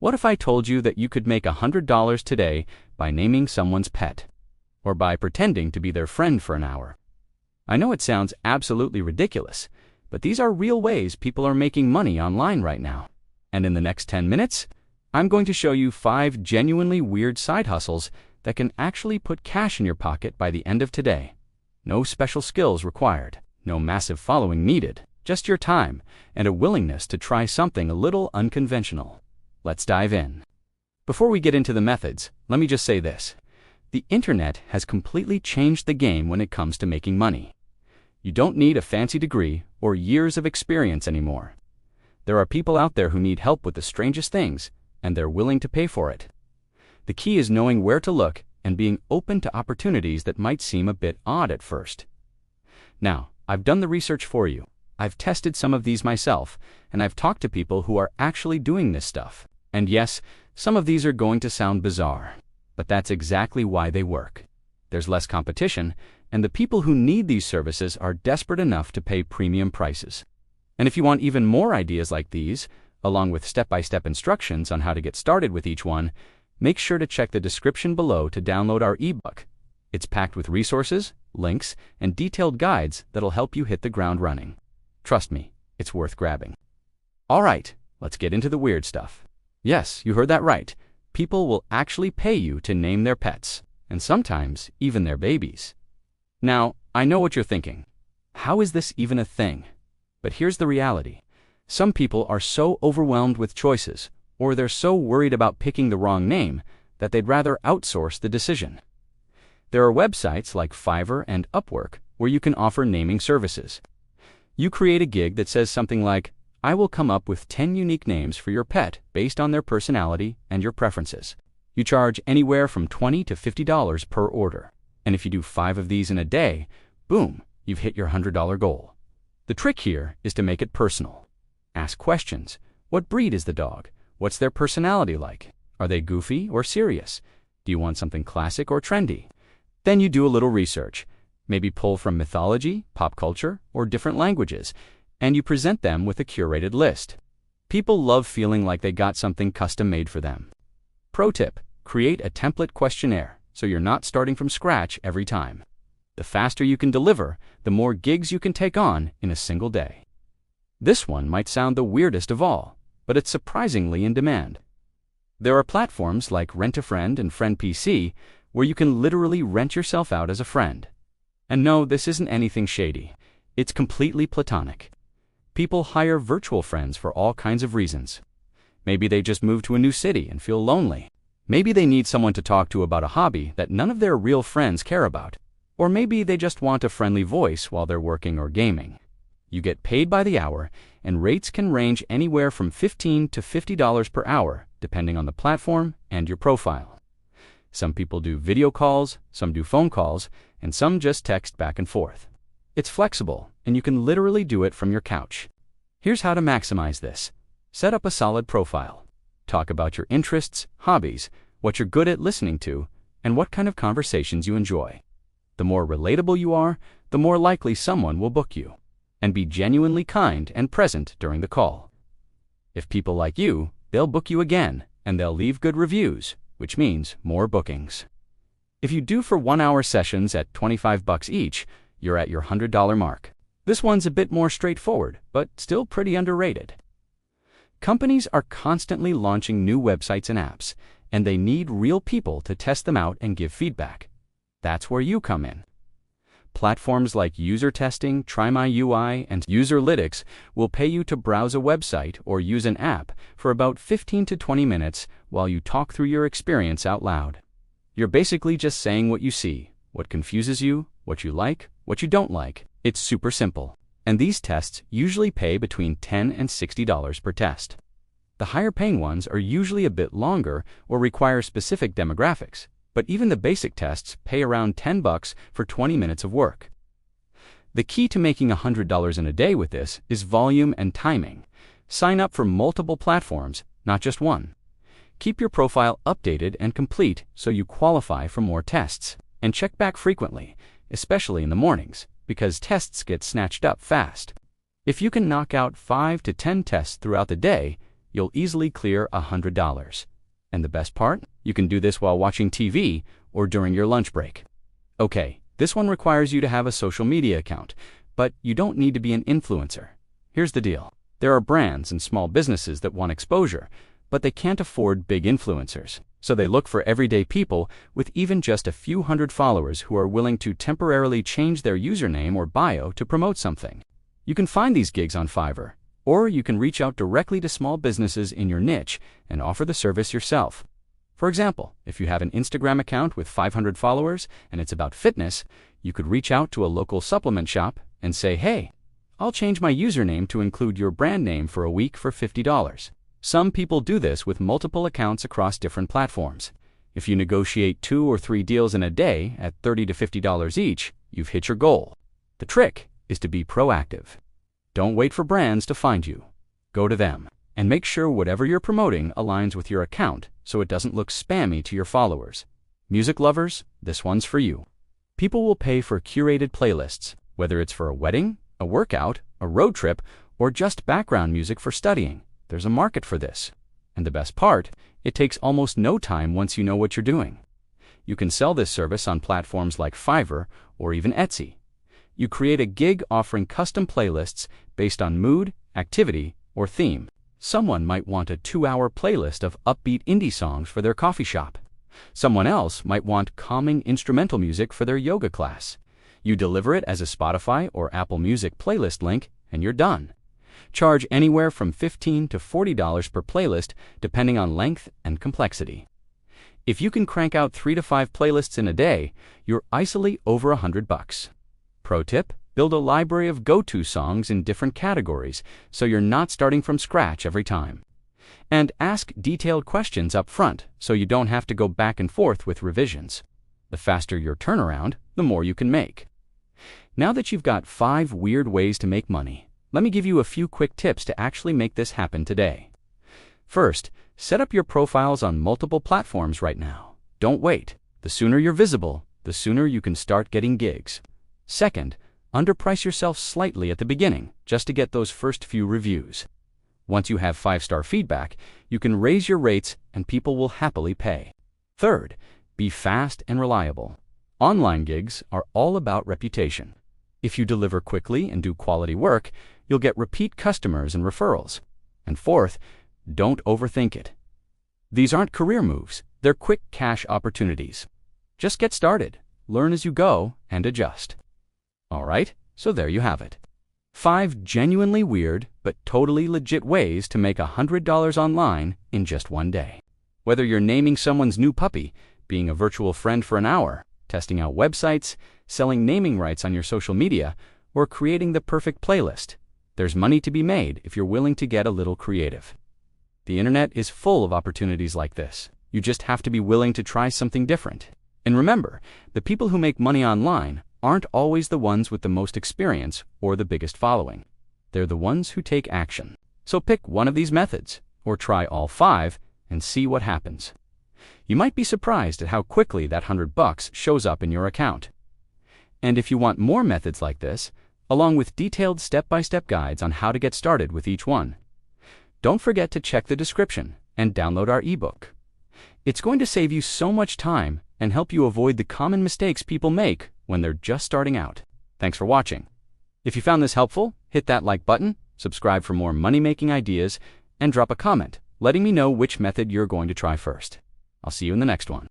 What if I told you that you could make $100 today by naming someone's pet, or by pretending to be their friend for an hour? I know it sounds absolutely ridiculous, but these are real ways people are making money online right now. And in the next 10 minutes, I'm going to show you 5 genuinely weird side hustles that can actually put cash in your pocket by the end of today. No special skills required, no massive following needed, just your time and a willingness to try something a little unconventional. Let's dive in. Before we get into the methods, let me just say this. The internet has completely changed the game when it comes to making money. You don't need a fancy degree or years of experience anymore. There are people out there who need help with the strangest things, and they're willing to pay for it. The key is knowing where to look and being open to opportunities that might seem a bit odd at first. Now, I've done the research for you. I've tested some of these myself, and I've talked to people who are actually doing this stuff. And yes, some of these are going to sound bizarre, but that's exactly why they work. There's less competition, and the people who need these services are desperate enough to pay premium prices. And if you want even more ideas like these, along with step-by-step instructions on how to get started with each one, make sure to check the description below to download our ebook. It's packed with resources, links, and detailed guides that'll help you hit the ground running. Trust me, it's worth grabbing. All right, let's get into the weird stuff. Yes, you heard that right. People will actually pay you to name their pets, and sometimes even their babies. Now, I know what you're thinking. How is this even a thing? But here's the reality. Some people are so overwhelmed with choices, or they're so worried about picking the wrong name, that they'd rather outsource the decision. There are websites like Fiverr and Upwork where you can offer naming services. You create a gig that says something like, I will come up with 10 unique names for your pet based on their personality and your preferences. You charge anywhere from $20 to $50 per order. And if you do 5 of these in a day, boom, you've hit your $100 goal. The trick here is to make it personal. Ask questions. What breed is the dog? What's their personality like? Are they goofy or serious? Do you want something classic or trendy? Then you do a little research. Maybe pull from mythology, pop culture, or different languages, and you present them with a curated list. People love feeling like they got something custom-made for them. Pro tip, create a template questionnaire so you're not starting from scratch every time. The faster you can deliver, the more gigs you can take on in a single day. This one might sound the weirdest of all, but it's surprisingly in demand. There are platforms like RentAFriend and FriendPC where you can literally rent yourself out as a friend. And no, this isn't anything shady. It's completely platonic. People hire virtual friends for all kinds of reasons. Maybe they just moved to a new city and feel lonely. Maybe they need someone to talk to about a hobby that none of their real friends care about. Or maybe they just want a friendly voice while they're working or gaming. You get paid by the hour, and rates can range anywhere from $15 to $50 per hour, depending on the platform and your profile. Some people do video calls, some do phone calls, and some just text back and forth. It's flexible, and you can literally do it from your couch. Here's how to maximize this. Set up a solid profile. Talk about your interests, hobbies, what you're good at listening to, and what kind of conversations you enjoy. The more relatable you are, the more likely someone will book you. And be genuinely kind and present during the call. If people like you, they'll book you again, and they'll leave good reviews, which means more bookings. If you do for 1-hour sessions at $25 each, you're at your $100 mark. This one's a bit more straightforward, but still pretty underrated. Companies are constantly launching new websites and apps, and they need real people to test them out and give feedback. That's where you come in. Platforms like UserTesting, TryMyUI, and Userlytics will pay you to browse a website or use an app for about 15 to 20 minutes while you talk through your experience out loud. You're basically just saying what you see, what confuses you, what you like, what you don't like. It's super simple. And these tests usually pay between $10 and $60 per test. The higher paying ones are usually a bit longer or require specific demographics. But even the basic tests pay around $10 for 20 minutes of work. The key to making $100 in a day with this is volume and timing. Sign up for multiple platforms, not just one. Keep your profile updated and complete so you qualify for more tests. And check back frequently, especially in the mornings, because tests get snatched up fast. If you can knock out 5 to 10 tests throughout the day, you'll easily clear $100. And the best part? You can do this while watching TV or during your lunch break. Okay, this one requires you to have a social media account, but you don't need to be an influencer. Here's the deal. There are brands and small businesses that want exposure, but they can't afford big influencers. So they look for everyday people with even just a few hundred followers who are willing to temporarily change their username or bio to promote something. You can find these gigs on Fiverr, or you can reach out directly to small businesses in your niche and offer the service yourself. For example, if you have an Instagram account with 500 followers and it's about fitness, you could reach out to a local supplement shop and say, "Hey, I'll change my username to include your brand name for a week for $50. Some people do this with multiple accounts across different platforms. If you negotiate 2 or 3 deals in a day at $30 to $50 each, you've hit your goal. The trick is to be proactive. Don't wait for brands to find you. Go to them, and make sure whatever you're promoting aligns with your account so it doesn't look spammy to your followers. Music lovers, this one's for you. People will pay for curated playlists, whether it's for a wedding, a workout, a road trip, or just background music for studying. There's a market for this. And the best part, it takes almost no time once you know what you're doing. You can sell this service on platforms like Fiverr or even Etsy. You create a gig offering custom playlists based on mood, activity, or theme. Someone might want a 2-hour playlist of upbeat indie songs for their coffee shop. Someone else might want calming instrumental music for their yoga class. You deliver it as a Spotify or Apple Music playlist link, and you're done. Charge anywhere from $15 to $40 per playlist, depending on length and complexity. If you can crank out 3 to 5 playlists in a day, you're easily over $100. Pro tip: build a library of go-to songs in different categories so you're not starting from scratch every time. And ask detailed questions up front so you don't have to go back and forth with revisions. The faster your turnaround, the more you can make. Now that you've got 5 weird ways to make money, let me give you a few quick tips to actually make this happen today. First, set up your profiles on multiple platforms right now. Don't wait. The sooner you're visible, the sooner you can start getting gigs. Second, underprice yourself slightly at the beginning, just to get those first few reviews. Once you have 5-star feedback, you can raise your rates and people will happily pay. Third, be fast and reliable. Online gigs are all about reputation. If you deliver quickly and do quality work, you'll get repeat customers and referrals. And fourth, don't overthink it. These aren't career moves, they're quick cash opportunities. Just get started, learn as you go, and adjust. All right, so there you have it. 5 genuinely weird but totally legit ways to make $100 online in just one day. Whether you're naming someone's new puppy, being a virtual friend for an hour, testing out websites, selling naming rights on your social media, or creating the perfect playlist, there's money to be made if you're willing to get a little creative. The internet is full of opportunities like this. You just have to be willing to try something different. And remember, the people who make money online aren't always the ones with the most experience or the biggest following. They're the ones who take action. So pick one of these methods, or try all 5 and see what happens. You might be surprised at how quickly that $100 shows up in your account. And if you want more methods like this, along with detailed step-by-step guides on how to get started with each one, don't forget to check the description and download our ebook. It's going to save you so much time and help you avoid the common mistakes people make when they're just starting out. Thanks for watching. If you found this helpful, hit that like button, subscribe for more money-making ideas, and drop a comment letting me know which method you're going to try first. I'll see you in the next one.